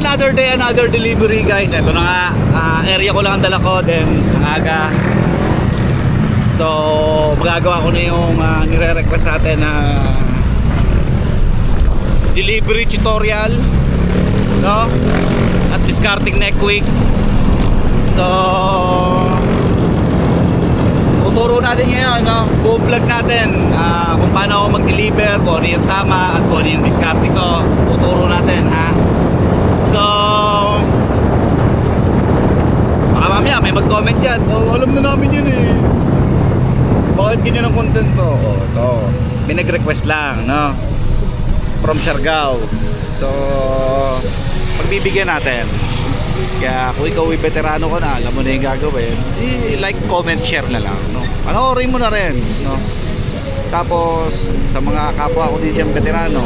another day, another delivery guys. Ito na nga, area ko lang ang dala ko. Then, ang aga. So, magagawa ko na yung nire-request natin na delivery tutorial, no? At discarding neck week. So, tuturo natin ngayon, no? Buong vlog natin kung paano ako mag-deliver, kung ano yung tama at kung ano yung discarding ko. Tuturo natin, ha? So, baka mamaya may mag-comment dyan. Oh, alam na namin yun eh. Bakit ganyan ang content to? Oh, ito. Pinag-request lang, no? From Siargao. So, pagbibigyan natin. Kaya kung ikaw ay veterano ko na, alam mo na yung gagawin, like, comment, share na lang, no? Panoorin mo na rin, no? Tapos, sa mga kapwa ko din siyang veterano,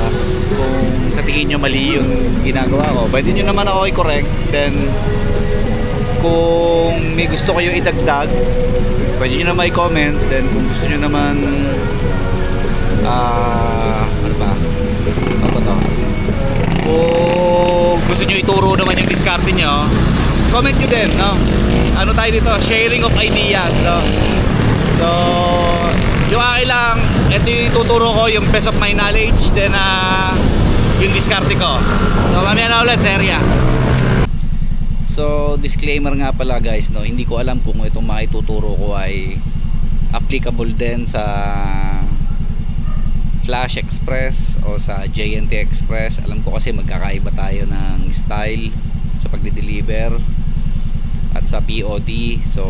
kung sa tingin nyo mali yung ginagawa ko, pwede nyo naman ako i-correct. Then, kung may gusto kayo idagdag, pwede nyo naman i-comment. Then, kung gusto nyo naman, ano ba? Ano to? Kung gusto nyo ituro naman yung discarte nyo, comment nyo din, no? Ano tayo dito? Sharing of ideas, no? So, yung akin lang, ito yung ituturo ko, yung best of my knowledge, then yung discarte ko. So, mamaya na ulit sa area. So, disclaimer nga pala guys, no? Hindi ko alam kung itong maituturo ko ay applicable din sa Flash Express o sa JNT Express. Alam ko kasi magkakaiba tayo ng style sa pagde-deliver at sa POD. So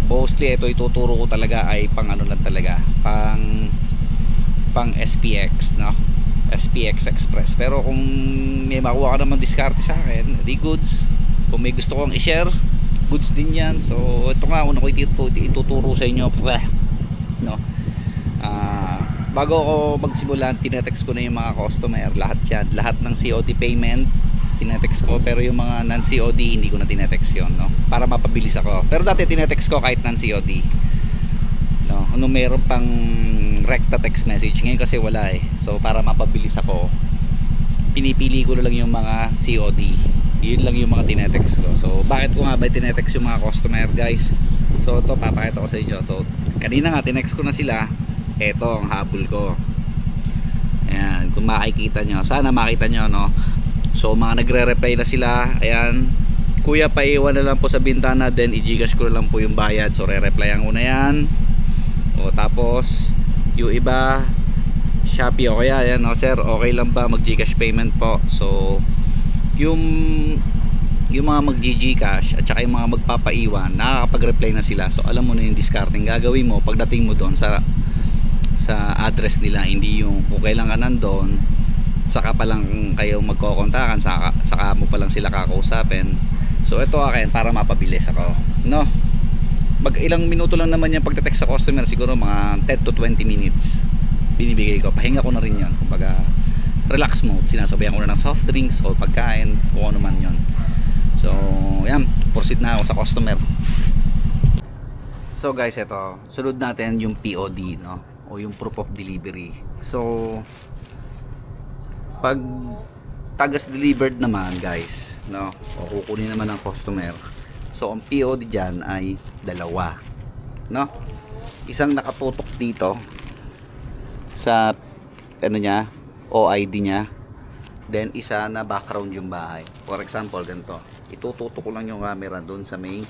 mostly ito ituturo ko talaga ay pang ano lang talaga, pang SPX, no? SPX Express. Pero kung may makuha ka naman diskarte sa akin, di goods. Kung may gusto kong i-share, goods din yan. So ito nga, una ko ituturo sa inyo, no? Bago ako magsimulan, tinetext ko na yung mga customer, lahat yan, lahat ng COD payment tinetext ko, pero yung mga non-COD hindi ko na tinetext yun, no? Para mapabilis ako. Pero dati tinetext ko kahit non-COD, no? Ano, meron pang recta text message, ngayon kasi wala eh. So para mapabilis ako, pinipili ko na lang yung mga COD, yun lang yung mga tinetext ko. So bakit ko nga ba tinetext yung mga customer guys? So ito papakita ko sa inyo. So kanina nga tinext ko na sila. Ito ang habol ko. Ayan, kung makikita nyo, sana makita nyo, no? So mga nagre-reply na sila. Ayan, kuya, paiwan na lang po sa bintana, then i-gcash ko na lang po yung bayad. So re-replyan ko na yan. O tapos yung iba Shopee, o kaya ayan, no, sir, okay lang ba mag-gcash payment po? So yung mga mag-gcash at saka yung mga magpapaiwan, nakakapag-reply na sila. So alam mo na yung discarding gagawin mo pagdating mo doon sa address nila. Hindi yung kung kailan ka nandun, saka pa lang kayo magkokontakan, saka mo pa lang sila kakausapin. So ito akin para mapabilis ako, no? Ilang minuto lang naman yung pagte-text sa customer, siguro mga 10 to 20 minutes binibigay ko. Pahinga ko na rin yun, kumbaga relax mode, sinasabayan ko na ng soft drinks o pagkain, kung ano man yun. So yan, proceed na ako sa customer. So guys, ito, sunod natin yung POD, no? O yung proof of delivery. So pag tagas delivered naman guys, no, o kukunin naman ng customer, so ang POD dyan ay dalawa, no? Isang nakatutok dito sa ano niya, OID niya, then isa na background yung bahay. For example, ganito, itututok ko lang yung camera doon sa may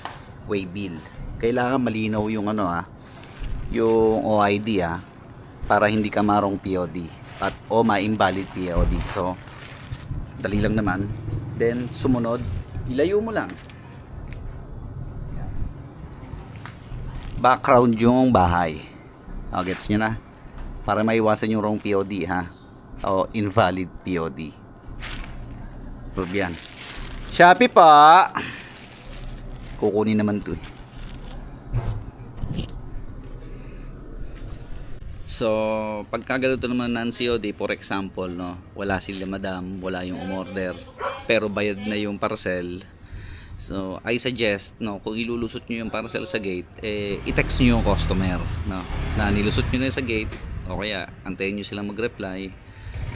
waybill. Kailangan malinaw yung ano, yung OID, para hindi ka marong POD at o ma-invalid POD. So dali lang naman. Then sumunod, ilayo mo lang, background yung bahay. Gets nyo na, para maiwasan yung wrong POD, o invalid POD. Prove yan. Shopee pa, kukunin naman to. So pagka ganito naman non-COD, for example, no, wala sila madam, wala yung umorder, pero bayad na yung parcel. So I suggest, no, kung ilulusot nyo yung parcel sa gate, i-text nyo yung customer, no, na nilusot nyo na sa gate, o kaya antayin nyo silang mag-reply.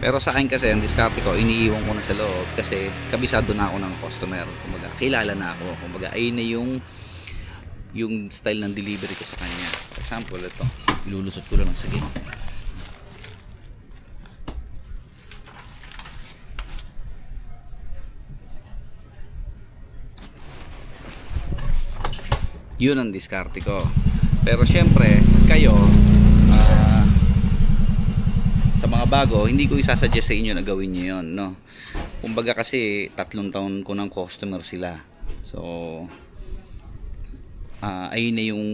Pero sa akin kasi, ang diskarte ko, iniiwan ko na sa loob kasi kabisado na ako ng customer. Kumbaga, kilala na ako. Kumbaga, ayun na yung style ng delivery ko sa kanya. For example, ito, ilulusot ko lang sa gate. Yun ang diskarte ko. Pero syempre, kayo, sa mga bago, hindi ko isasuggest sa inyo na gawin nyo yun, no? Kumbaga kasi 3 taon ko ng customer sila. So, ayun na yung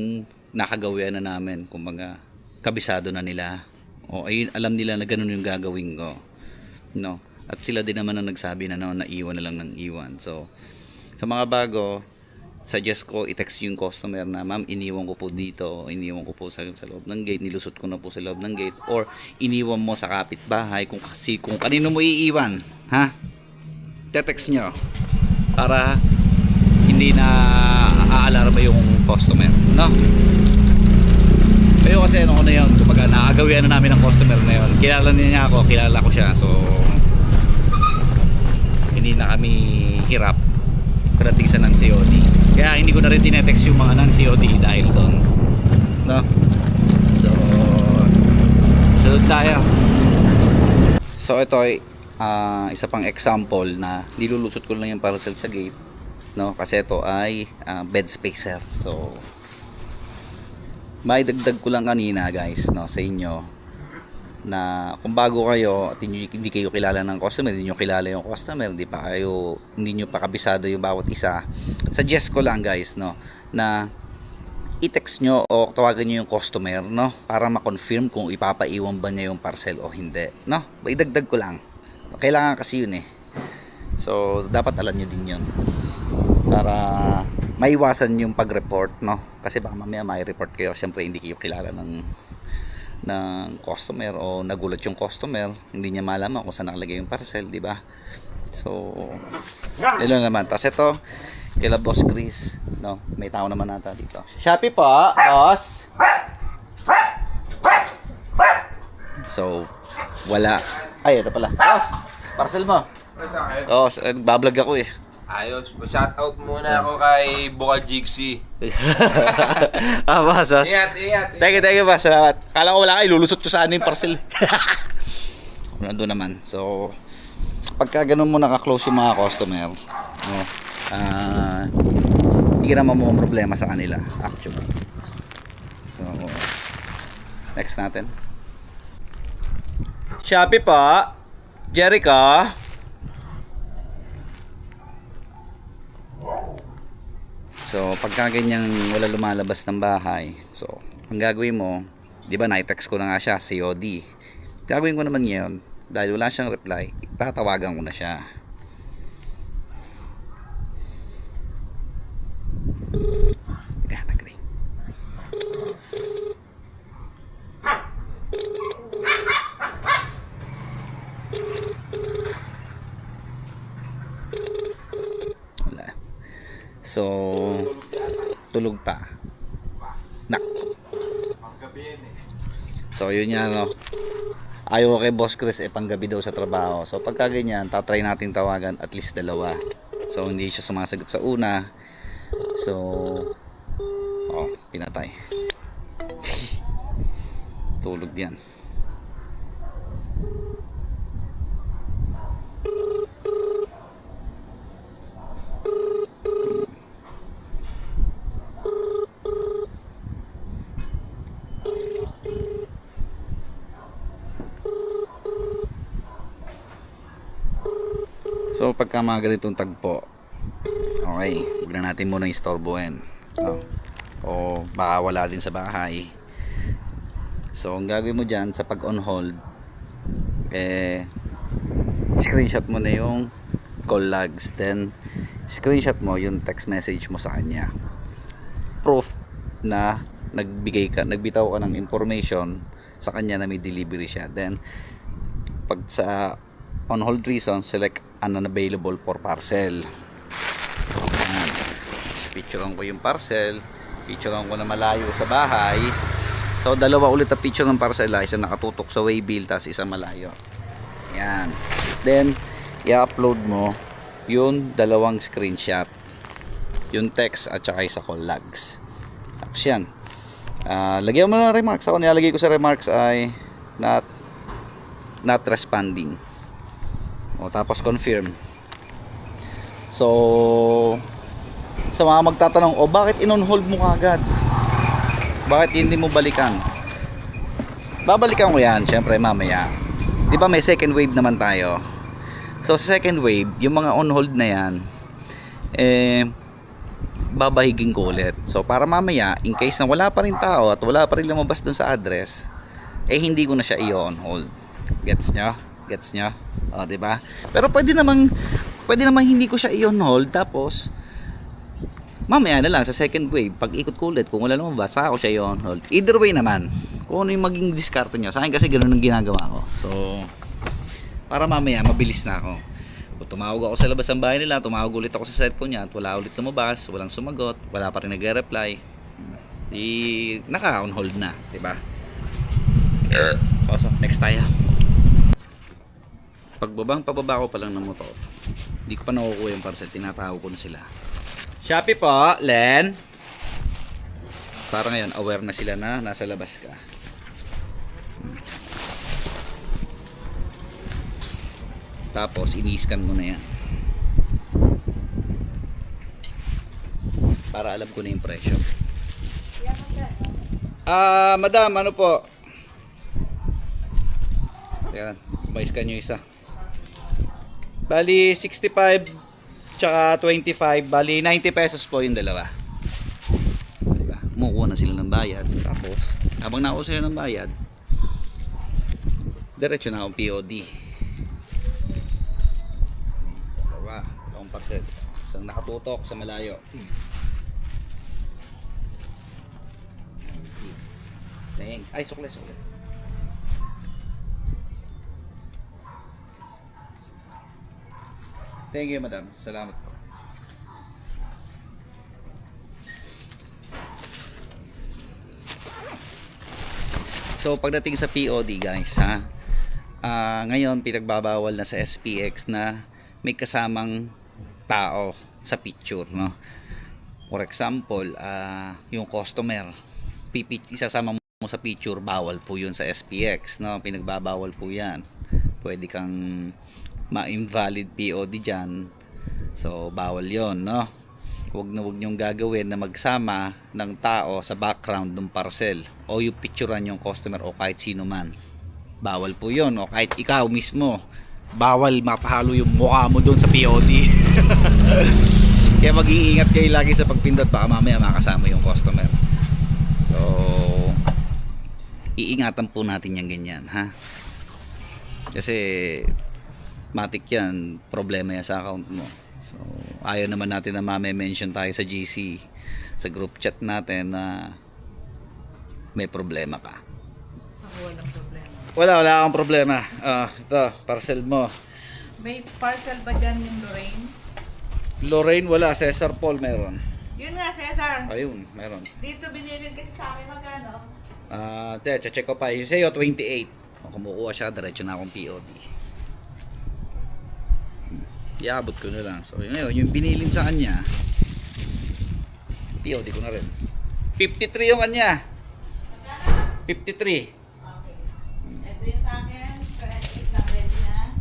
nakagawian na namin. Kumbaga, kabisado na nila. O ayun, alam nila na ganun yung gagawin ko, no? At sila din naman ang nagsabi na no, naiwan na lang ng iwan. So, sa mga bago, suggest ko i-text yung customer na, ma'am, iniwan ko po dito, iniwan ko po sa loob ng gate, nilusot ko na po sa loob ng gate, or iniwan mo sa kapitbahay, kung kanino mo iiwan, ha? Te-text nyo para hindi na aalarma yung customer, no? Kayo kasi ano ko na yun, kumbaga nakagawian na namin ng customer na yun, kilala niya ako, kilala ko siya, so hindi na kami hirap pagdating sa non-COD. Kaya hindi ko na rin tinetext yung mga non-COD dahil doon, no? So, sunod tayo. So ito ay isa pang example na nilulusot ko lang yung parcel sa gate, no? Kasi ito ay bed spacer. So may dagdag ko lang kanina, guys, no, sa inyo na kung bago kayo at hindi kayo kilala ng customer, hindi nyo kilala yung customer, hindi nyo pa kabisado yung bawat isa, suggest ko lang, guys, no, na i-text nyo o tawagan nyo yung customer, no, para ma-confirm kung ipapaiwan ba niya yung parcel o hindi, no. Idagdag ko lang, kailangan kasi yun so dapat alam nyo din yun para maiwasan yung pag-report, no, kasi baka mamaya may report kayo, syempre hindi kayo kilala ng customer o nagulat yung customer, hindi niya malaman kung saan nakalagay yung parcel, di ba? So, ilo naman. Tapos ito, kila Boss Chris, no? May tao naman nata dito. Shopee po, boss. So, wala. Ay, ito pala. Boss, parcel mo. Oh, bablog ako Ayos, shoutout muna ako kay Bukal Jigsi. Boss. Ingat. Thank you, boss. Salamat. Kala ko wala kayo, lulusot ko sa ano yung parcel. Nandun naman. So, pagka ganun mo naka-close yung mga customer, no, hindi ka naman mo problema sa kanila, actually. So, next natin. Shopee po. Jericho. So, pagka ganyang wala lumalabas ng bahay, so, ang gagawin mo, di ba, na-text ko na nga siya, COD. Gagawin ko naman ngayon, dahil wala siyang reply, tatawagan ko na siya. Yan, nag-ring. So, tulog pa. Nak. So, yun yan, no. Ayaw kay Boss Chris, panggabi daw sa trabaho. So, pagka ganyan, tatry natin tawagan at least 2. So, hindi siya sumasagot sa una. So, pinatay. Tulog yan. So pagka mga ganitong tagpo, okay, huwag na natin muna istorbohin, no? O baka wala din sa bahay. So ang gagawin mo dyan sa pag on hold, screenshot mo na yung call logs, then screenshot mo yung text message mo sa kanya, proof na nagbitaw ka ng information sa kanya na may delivery siya. Then pag sa on hold reason, select unavailable for parcel. Picturean ko yung parcel, picturean ko na malayo sa bahay. So 2 ulit ang picture ng parcel, isa nakatutok sa waybill, tapos isa malayo. Yan. Then, i-upload mo yung dalawang screenshot. Yung text at saka isa call logs. Tapos yan. Lagyan mo ng remarks. Ako nilalagay ko sa remarks ay not responding. O, tapos confirm. So, sa mga magtatanong, bakit in-on-hold mo kagad? Bakit hindi mo balikan? Babalikan ko yan, syempre mamaya. Di ba may second wave naman tayo? So sa second wave, yung mga on-hold na yan, babahigin ko ulit. So para mamaya, in case na wala pa rin tao at wala pa rin lumabas dun sa address, hindi ko na siya i-on-hold. Gets nyo? Gets nyo? O, di ba? Pero pwede namang hindi ko siya i-on-hold, tapos mamaya na lang sa second wave, pag ikot ko ulit, kung wala lumabas, saka ako siya i-on-hold. Either way naman, kung ano yung maging diskarte nyo. Sa akin kasi ganoon ang ginagawa ko. So, para mamaya, mabilis na ako. Kung tumawag ako sa labas ng bahay nila, tumawag ulit ako sa cellphone niya at wala ulit lumabas, walang sumagot, wala pa rin nagre-reply, naka-on-hold na, diba? So, next tayo. Pababa ko pa lang ng motor, hindi ko pa nakukuha yung parcel, tinatawag ko na sila. Shopee po, Len. Para ngayon, aware na sila na nasa labas ka. Tapos, ini-scan ko na yan. Para alam ko na yung presyo. Madam, ano po? Yan, may-scan nyo isa. Bali, 65 tsaka 25, bali 90 pesos po yung dalawa. Diba? Kumukuha na sila ng bayad. Tapos, habang nakuha sila ng bayad, diretso na akong POD. Dalawa, dalawang parcel. Isang nakatutok sa malayo. Ay, sukle. Thank you, madam. Salamat po. So, pagdating sa POD, guys, ha? Ngayon, pinagbabawal na sa SPX na may kasamang tao sa picture, no? For example, yung customer, isasama mo sa picture, bawal po yun sa SPX, no? Pinagbabawal po yan. Pwede kang ma-invalid POD dyan. So, bawal yon, no? Huwag nyong gagawin na magsama ng tao sa background ng parcel o yung picturean yung customer o kahit sino man. Bawal po yon, o kahit ikaw mismo. Bawal mapahalo yung mukha mo doon sa POD. Kaya mag-iingat kayo lagi sa pagpindot, baka mamaya makasama yung customer. So, iingatan po natin yung ganyan, ha? Kasi matik yan, problema yan sa account mo. So, ayaw naman natin na mame-mention tayo sa GC, sa group chat natin na may problema ka. Ako walang problema. Wala akong problema. Ito, parcel mo. May parcel ba dyan yung Lorraine? Lorraine, wala. Cesar Paul, meron. Yun nga, Cesar. Ayun, meron. Dito binilin kasi sa akin magkano? Check ko pa. Yung sa'yo, 28. Kung kumukuha siya, diretso na akong POD. Iabot ko na lang. So ngayon, yung binilin sa kanya, POD ko na rin. 53 yung kanya. 53. Okay. Ito yung sa akin. 28 na ready na.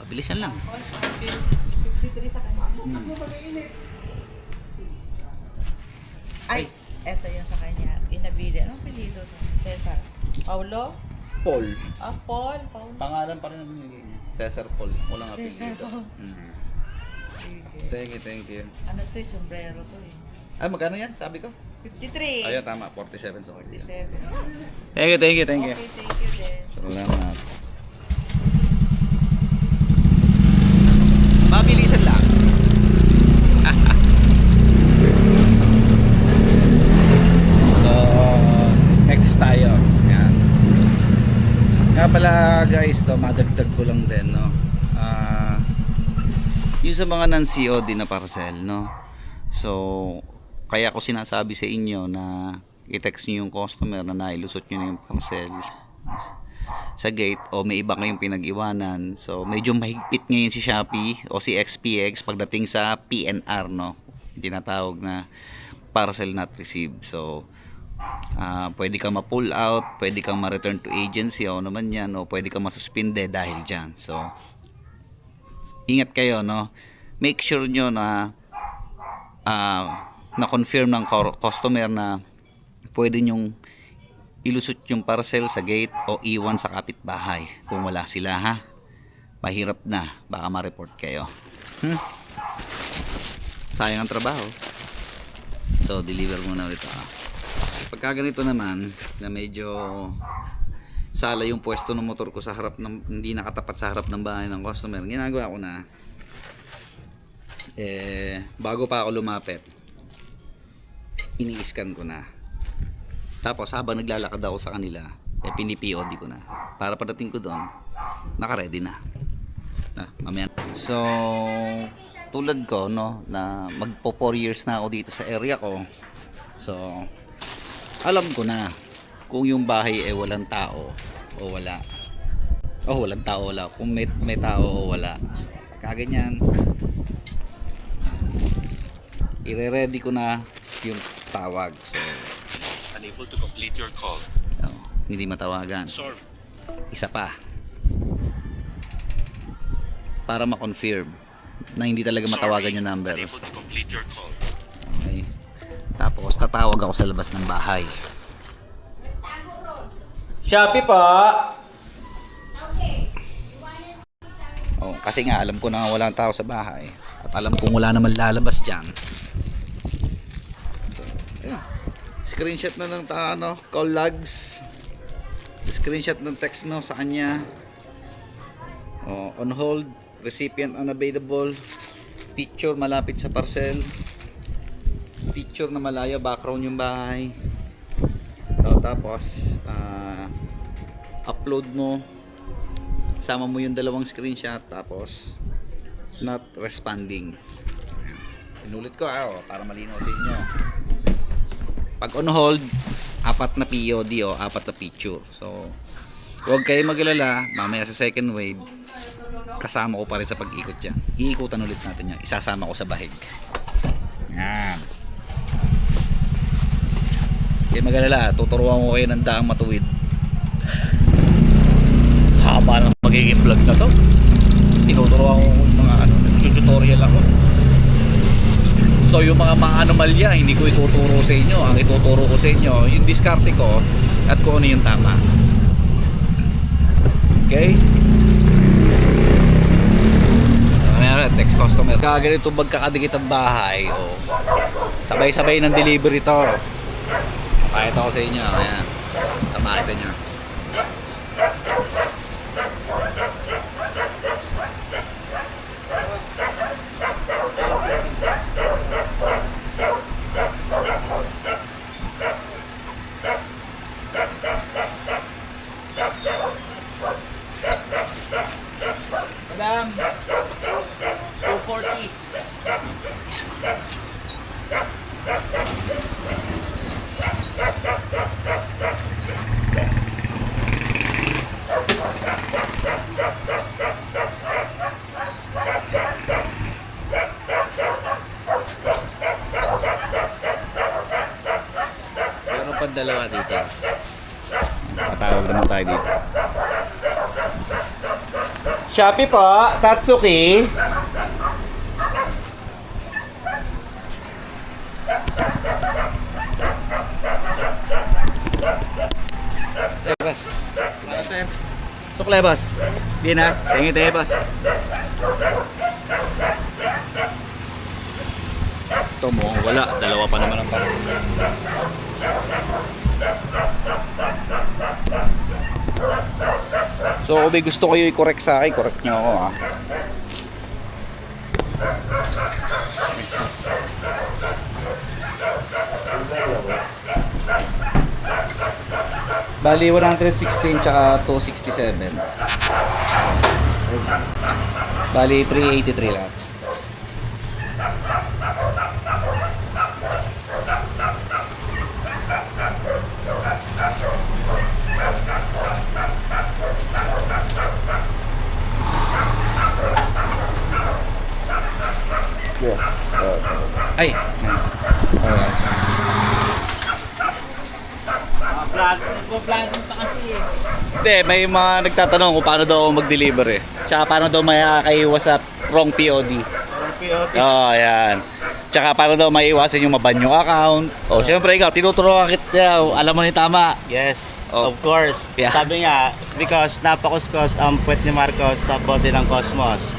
Pabilisan lang. 53 sa kanya. Ay, ito yung sa kanya. Inabili. Anong pilido to? Cesar. Paulo? Paul. Paul. Pangalan pa rin ang binigay niya. Cesar Paul. Walang Cesar apelido. Paul. Thank you. Ano to yung sombrero to eh. Ay, magkano yan? Sabi ko? 53. Ayun, tama. 47. So, 47. Thank you. Okay, thank you din. Salamat. Mabilisan lang. So, next tayo. Yan. Nga pala guys, madagdag ko lang din, no? Yung sa mga non-COD na parcel, no? So, kaya ko sinasabi sa inyo na i-text nyo yung customer na nailusot nyo na yung parcel. sa gate o may iba kayong pinag-iwanan. So medyo mahigpit ngayon si Shopee o si XPX pagdating sa PNR, no, tinatawag na parcel not received. So pwede kang ma-pull out, pwede kang ma-return to agency o naman yan, o pwede kang masuspinde dahil dyan. So ingat kayo, no, make sure nyo na na-confirm ng customer na pwede nyong ilusot yung parcel sa gate o iwan sa kapitbahay. Kung wala sila, ha, mahirap na, baka ma-report kayo. Sayang ang trabaho. So deliver muna ulit ako. Pagka ganito naman na medyo sala yung pwesto ng motor ko sa harap ng, hindi nakatapat sa harap ng bahay ng customer, ginagawa ko na bago pa ako lumapit, ini-scan ko na. Tapos habang naglalakad ako sa kanila, pini-POD ko na para pagdating ko doon naka-ready na. Mamaya. So tulad ko, no, na magpo 4 years na ako dito sa area ko. So alam ko na kung yung bahay walang tao o wala. Walang tao, wala. Kung may tao o wala. So, kaganyan, ire-ready ko na yung tawag. So unable to complete your call. Hindi matawagan. Sorry. Isa pa. Para ma-confirm na hindi talaga matawagan yung number. Unable to complete your call. Okay. Tapos tatawag ako sa labas ng bahay. Shopee pa! Kasi nga alam ko na walang tao sa bahay. At alam kong wala naman lalabas dyan. So, ayun. Screenshot na ng call logs. Screenshot ng text mo sa kanya. On hold, recipient unavailable. Picture malapit sa parcel. Picture na malayo, background yung bahay. Tapos upload mo. Sama mo yung dalawang screenshot. Tapos not responding. Inulit ko para malinaw sa inyo. Pag on hold, 4 na POD o 4 na picture. So huwag kayo mag-alala, mamaya sa second wave kasama ko pa rin sa pag-ikot dyan. Iikutan ulit natin yan. Isasama ko sa bahig. Yan. Kaya mag-alala, tuturuan ko kayo ng daang matuwid. Haba ng magiging vlog na to. Tinuturuan ko yung mga tutorial ako. So yung mga anomalya, hindi ko ituturo sa inyo. Ang ituturo ko sa inyo, yung diskarte ko at kung ano yung tama. Okay? Text customer. Kaganito magkakadikit ang bahay. Sabay-sabay ng delivery to. Pakita ko sa inyo. Ayan. Makita nyo. Madam, 240. Meron pa dalawa dito. Patawag naman tayo dito. Shopee po, Tatsuki. Lebas. Suklebas. Di na. Tingin tayo, boss. Ito mo, wala. Dalawa pa naman ang parang. So kung may gusto kayo i-correct sa akin, correct nyo ako, ha. Bali 116 tsaka 267. Bali 383 lang. Ay. Alright. Nagpo-vlogging pa kasi eh. Hindi, may mga nagtatanong kung paano daw ako mag-deliver eh. Tsaka paano daw makakaiwas sa wrong POD. Oo, yan. Tsaka paano daw maiwasan yung maban yung account. O, syempre ikaw, tinuturuan kita. Alam mo ni tama. Yes, Oh. of course. Yeah. Sabi nga, because napakuskus ang puwet ni Marcos sa body ng Cosmos.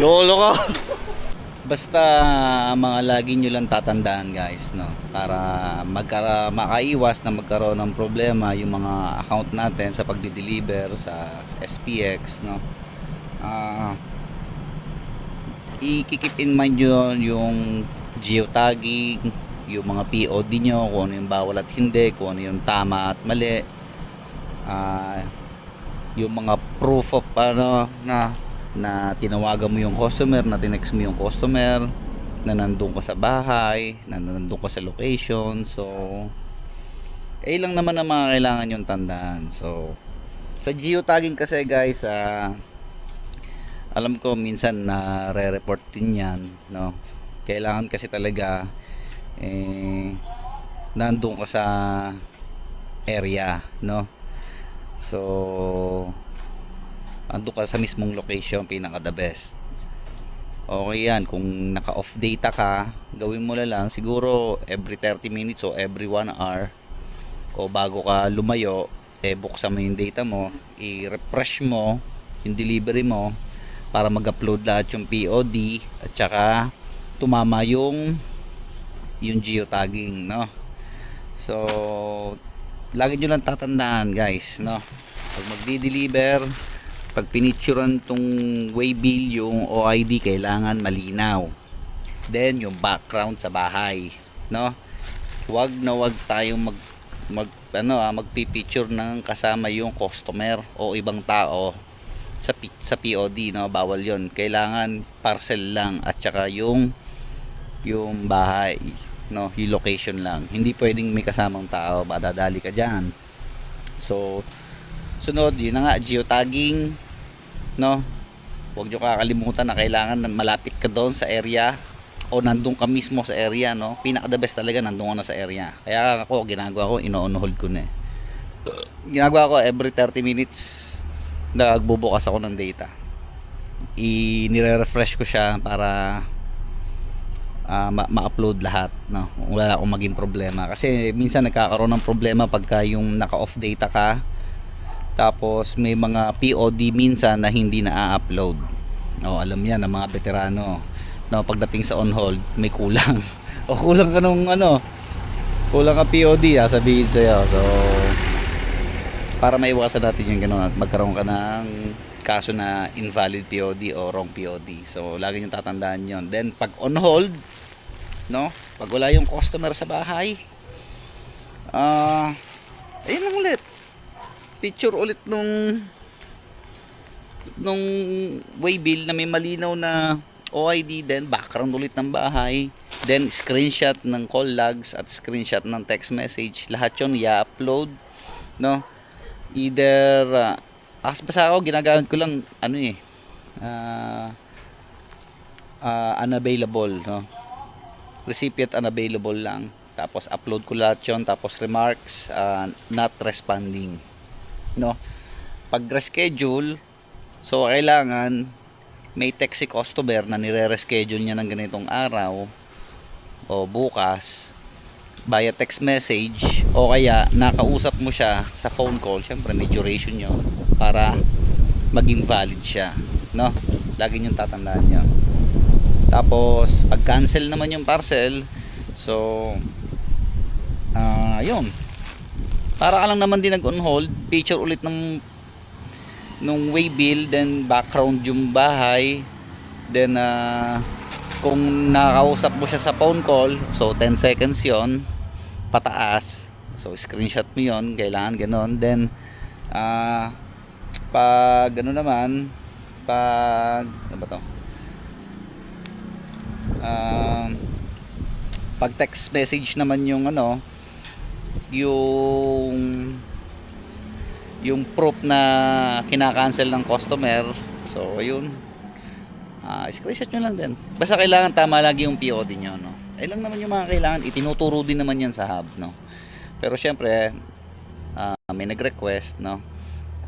Lolo ko. Basta mga lagi nyo lang tatandaan guys, no? Para makaiwas na magkaroon ng problema yung mga account natin sa pagdi-deliver sa SPX, no? I-keep in mind nyo yung geotagging, yung mga POD nyo, kung ano yung bawal at hindi, kung ano yung tama at mali, yung mga proof of na tinawagan mo yung customer, na tinext mo yung customer, na nandun ka sa bahay, na nandun ka sa location. So lang naman ang mga kailangan yung tandaan. So sa geotagging kasi guys, alam ko minsan na re-report din yan, no? Kailangan kasi talaga nandun ka sa area, no? So ando ka sa mismong location, pinaka the best. Okay yan, kung naka off data ka, gawin mo na lang siguro every 30 minutes o every 1 hour, o bago ka lumayo, buksan mo yung data mo, i-refresh mo yung delivery mo para mag-upload lahat yung POD at saka tumama yung geotagging, no? So lagi nyo lang tatandaan guys, no? Pag magdi-deliver, pag pinicturean tong waybill, yung OID kailangan malinaw. Then yung background sa bahay, no? Wag tayong magpipicture ng kasama yung customer o ibang tao sa POD, no? Bawal yon. Kailangan parcel lang at saka yung bahay, no? Yung location lang. Hindi pwedeng may kasamang tao, madadali ka diyan. So sunod, yun na nga, geotagging, no? Huwag nyo kakalimutan na kailangan malapit ka doon sa area o nandun ka mismo sa area, no? Pinaka the best talaga nandun ka na sa area. Kaya ako, ginagawa ko, ino-on-hold ko na eh. Ginagawa ko every 30 minutes nagbubukas ako ng data. Nire-refresh ko siya para ma-upload lahat, no? Wala akong maging problema. Kasi minsan nagkakaroon ng problema pagka yung naka-off data ka, tapos may mga POD minsan na hindi na-upload. Alam yan ng mga veterano, no? Pagdating sa on hold may kulang o kulang ka nung kulang ka POD, sabihin sa'yo. So para maiwasan natin yung gano'n at magkaroon ka ng kaso na invalid POD o wrong POD. So lagi nyo tatandaan yon. Then pag on hold, no? Pag wala yung customer sa bahay, ayun lang ulit, picture ulit nung waybill na may malinaw na OID, then background ulit ng bahay, then screenshot ng call logs at screenshot ng text message. Lahat yun i-upload, no? Either basta ako ginagamit ko lang unavailable, no? Recipient unavailable lang, tapos upload ko lahat yun, tapos remarks, not responding, no? Pag reschedule, so kailangan may text si customer na nire-reschedule niya ng ganitong araw o bukas via text message, o kaya nakausap mo siya sa phone call. Syempre may duration yun para maging valid siya, no? Lagi niyong tatandaan nyo. Tapos pag cancel naman yung parcel, so yun, para ka lang naman din nag-on hold, picture ulit nung waybill, then background yung bahay, then kung nakausap mo siya sa phone call, so 10 seconds yon pataas, so screenshot mo yon, kailangan ganon. Then pag ano naman, pag ano ba to, pag text message naman yung yung proof na kinakancel ng customer, so ayun, screenshot nyo lang din. Basta kailangan tama lagi yung POD nyo, no? Ay lang naman yung mga kailangan, itinuturo din naman yan sa hub, no? Pero syempre, may nag-request, no?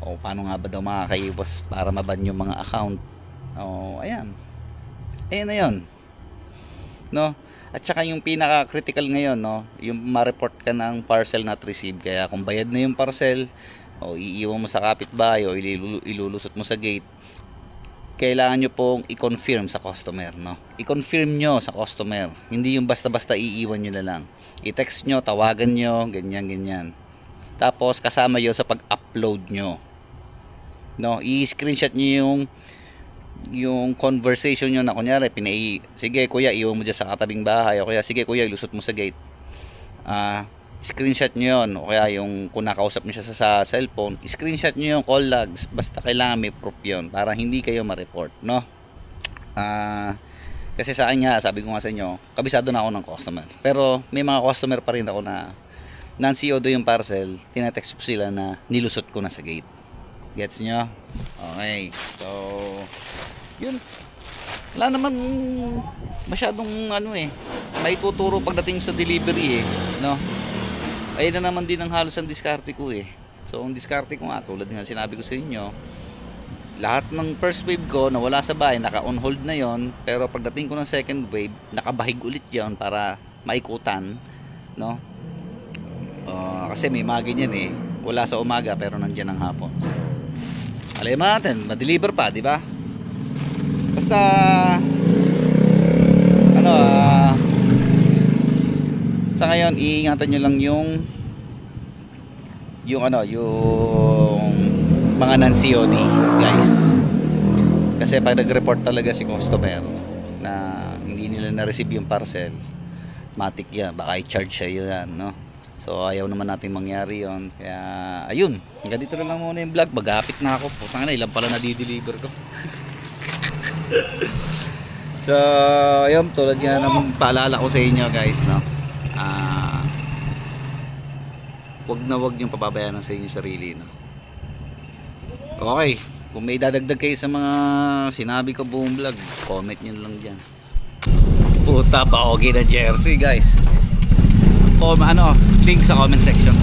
O paano nga ba daw makakaiwas para maban yung mga account? O, ayan. Ayan na yun. No? At saka yung pinaka-critical ngayon, no? Yung ma-report ka ng parcel not received. Kaya kung bayad na yung parcel, o iiwan mo sa kapitbahay, o ilulusot mo sa gate, kailangan nyo pong i-confirm sa customer, no? I-confirm nyo sa customer. Hindi yung basta-basta iiwan nyo na lang. I-text nyo, tawagan nyo, ganyan. Tapos kasama yun sa pag-upload nyo. No? I-screenshot nyo yung conversation nyo na kunyari, sige kuya, iwan mo dyan sa katabing bahay. O kaya, sige kuya, ilusot mo sa gate. Screenshot nyo yun. O kaya yung kung nakausap nyo siya sa cellphone, screenshot nyo yung call logs. Basta kailangan may proof yun para hindi kayo ma-report, no? Kasi sa kanya, sabi ko nga sa inyo, kabisado na ako ng customer. Pero may mga customer pa rin ako na non-COD yung parcel, tinatext ko sila na nilusot ko na sa gate. Gets nyo? Okay. So, yun. Wala naman masyadong may tuturo pagdating sa delivery no? Ayun na naman din ang halos ang diskarte ko So, ang diskarte ko nga, tulad nga sinabi ko sa inyo, lahat ng first wave ko na wala sa bahay, naka-on hold na yon. Pero pagdating ko ng second wave, nakabahig ulit yon para maikutan, no? Kasi may mga ganyan wala sa umaga pero nandiyan ng hapon. So, alay natin, ma-deliver pa, di ba? Basta sa ngayon, iingatan nyo lang yung mga non-COD, guys. Kasi pag nag-report talaga si customer na hindi nila na-receive yung parcel, matik yan, baka i-charge siya yan, no? So ayaw naman natin mangyari yon. Kaya ayun, hanggang dito na lang muna yung vlog. Maghapit na ako. Putang ina, ilan pala na-deliver ko. So ayun, tulad nga ng paalala ko sa inyo, guys, no? Wag niyong pababayaan sa inyo sarili, no? Okay, kung may dadagdag kayo sa mga sinabi ko buong vlog, comment nyo lang dyan. Puta, pa okay na jersey, guys. Link sa comment section.